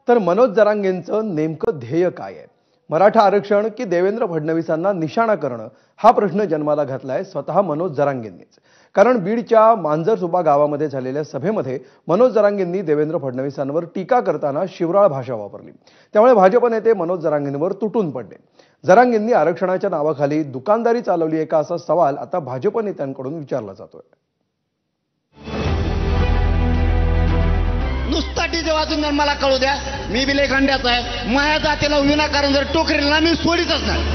तर मनोज जरांगेंचं नेमकं ध्येय काय आहे? मराठा आरक्षण की देवेंद्र फडणवीसांना निशाणा करणं, हा प्रश्न जन्माला घातलाय स्वतः मनोज जरांगेंनीच। कारण बीडच्या मांजरसुबा गावामध्ये झालेल्या सभेमध्ये मनोज जरांगेंनी देवेंद्र फडणवीसांवर टीका करताना शिवराळ भाषा वापरली। त्यामुळे भाजप नेते मनोज जरांगेंवर तुटून पडले। जरांगेंनी आरक्षणाच्या नावाखाली दुकानदारी चालवली आहे का, असा सवाल आता भाजप नेत्यांकडून विचारला जातोय। नुसता डीजे वाजून मला कळू द्या, मी बी लय खंड्याचा आहे। माझ्या जातीला विनाकारण जर टोकरीला मी सोडीतच नाही।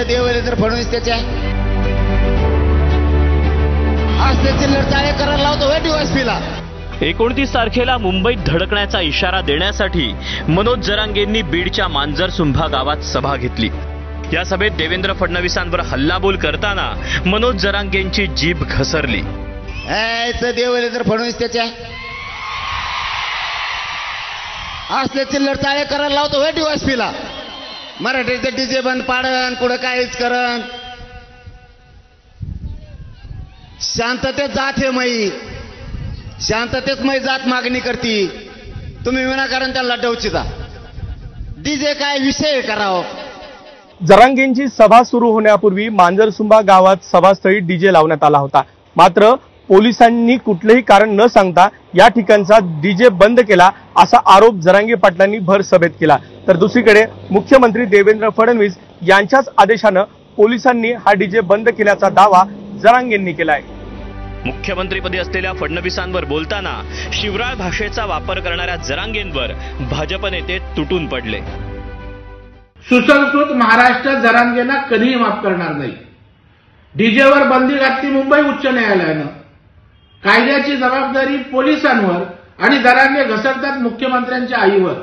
देवेंद्र फडणवीस त्याच्या असले चिल्लर चाळे करायला लावतो डीवायसपीला। 29 तारखेला मुंबईत धडकण्याचा इशारा देण्यासाठी मनोज जरांगेंनी बीडच्या मांजरसुंभा गावात सभा घेतली। या सभेत देवेंद्र फडणवीसांवर हल्लाबोल करताना मनोज जरांगेंची जीभ घसरली। देवेंद्र फडणवीस त्याच्या असले चिल्लर चाळे करायला लावतो डीवायसपीला। मराठीचे डीजे बंद पाडन, कुठं काहीच करन, शांततेत जात हे मई, शांततेत मई जात मागणी करती। तुम्ही विनाकारण त्याला डवचिता। डीजे काय विषय करावं। जरांगेंची सभा सुरू होण्यापूर्वी मांजरसुंबा गावात सभास्थळी डीजे लावण्यात आला होता। मात्र पोलिसांनी कुठलेही कारण न सांगता या ठिकाणचा डीजे बंद केला, असा आरोप जरांगे पाटलांनी भर सभेत केला। तर दुसरीकडे मुख्यमंत्री देवेंद्र फडणवीस यांच्याच आदेशानं पोलिसांनी हा डीजे बंद केल्याचा दावा जरांगेंनी केलाय। मुख्यमंत्रीपदी असलेल्या फडणवीसांवर बोलताना शिवराळ भाषेचा वापर करणाऱ्या जरांगेंवर भाजप नेते तुटून पडले। सुसंस्कृत महाराष्ट्र जरांगेंना कधीही माफ करणार नाही। डीजेवर बंदी घातली मुंबई उच्च न्यायालयानं। कायद्याची जबाबदारी पोलिसांवर आणि जरांगे घसरतात मुख्यमंत्र्यांच्या आईवर।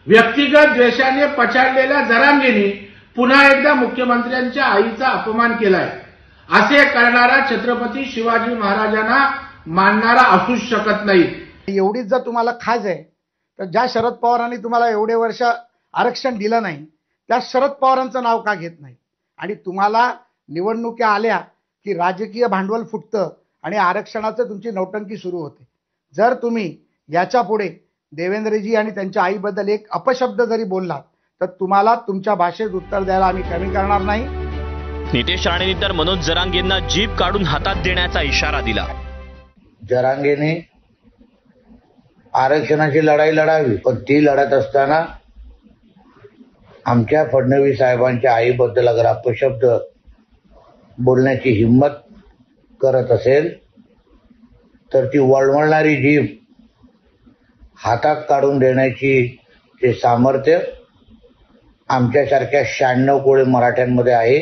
व्यक्तिगत द्वेषाने पछाडलेल्या जरांगेंनी पुन्हा एकदा मुख्यमंत्र्यांच्या आईचा अपमान केलाय। असे करणारा छत्रपती शिवाजी महाराजांना मानणारा असूच शकत नाही। एवढीच जर तुम्हाला खाज आहे तर ज्या शरद पवारांनी तुम्हाला एवढे वर्ष आरक्षण दिलं नाही, त्या शरद पवारांचं नाव का घेत नाही? आणि तुम्हाला निवडणुका आल्या की राजकीय भांडवल फुटतं आणि आरक्षणाचं तुमची नौटंकी सुरू होते। जर तुम्ही याच्या पुढे देवेंद्रजी आणि त्यांच्या आईबद्दल एक अपशब्द जरी बोललात तर तुम्हाला तुमच्या भाषेत उत्तर द्यायला आम्ही कमी करणार नाही। नितेश राणेंनी तर मनोज जरांगेंना जीभ काढून हातात देण्याचा इशारा दिला। जरांगेने आरक्षणाची लढाई लढावी, पण ती लढत असताना आमच्या फडणवीस साहेबांच्या आईबद्दल अगर अपशब्द बोलण्याची हिम्मत करत असेल तर ती वळवळणारी जीभ हातात काढून देण्याची ते सामर्थ्य आमच्यासारख्या 96 कोळी मराठ्यांमध्ये आहे,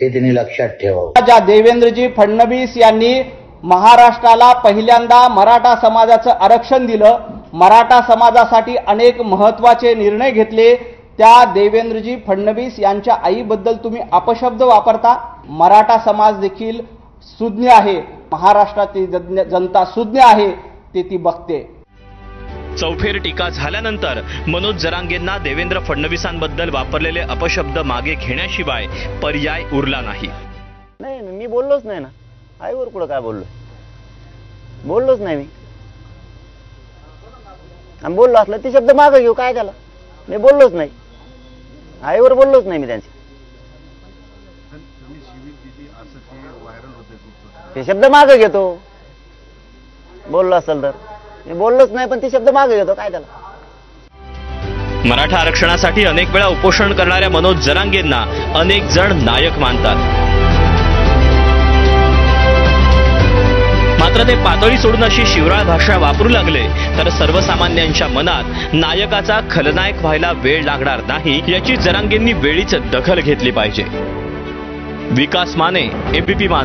ते त्यांनी लक्षात ठेवावं। ज्या देवेंद्रजी फडणवीस यांनी महाराष्ट्राला पहिल्यांदा मराठा समाजाचं आरक्षण दिलं, मराठा समाजासाठी अनेक महत्त्वाचे निर्णय घेतले, त्या देवेंद्रजी फडणवीस यांच्या आईबद्दल तुम्ही अपशब्द वापरता। मराठा समाज देखील सुज्ञ आहे, महाराष्ट्रातील जनता सुज्ञ आहे, ते ती बघते। चौफेर टीका झाल्यानंतर मनोज जरांगेंना देवेंद्र फडणवीसांबद्दल वापरलेले अपशब्द मागे घेण्याशिवाय पर्याय उरला नाही। नाही, मी बोललोच नाही ना। आईवर कुठं काय बोललोच नाही मी। आणि बोललो असलं ते शब्द मागे घेऊ, काय त्याला? मी बोललोच नाही, आईवर बोललोच नाही मी त्यांचे। ते शब्द मागे घेतो, बोललो असेल तर। मी बोललोच नाही, पण ते शब्द मागे घेतो, काय त्याला? मराठा आरक्षणासाठी अनेक वेळा उपोषण करणाऱ्या मनोज जरांगेंना अनेक जण नायक मानतात। मात्र ते पातळी सोडून अशी शिवराळ भाषा वापरू लागले तर सर्वसामान्यांच्या मनात नायकाचा खलनायक व्हायला वेळ लागणार नाही, याची जरांगेंनी वेळीच दखल घेतली पाहिजे। विकास माने, एबीपी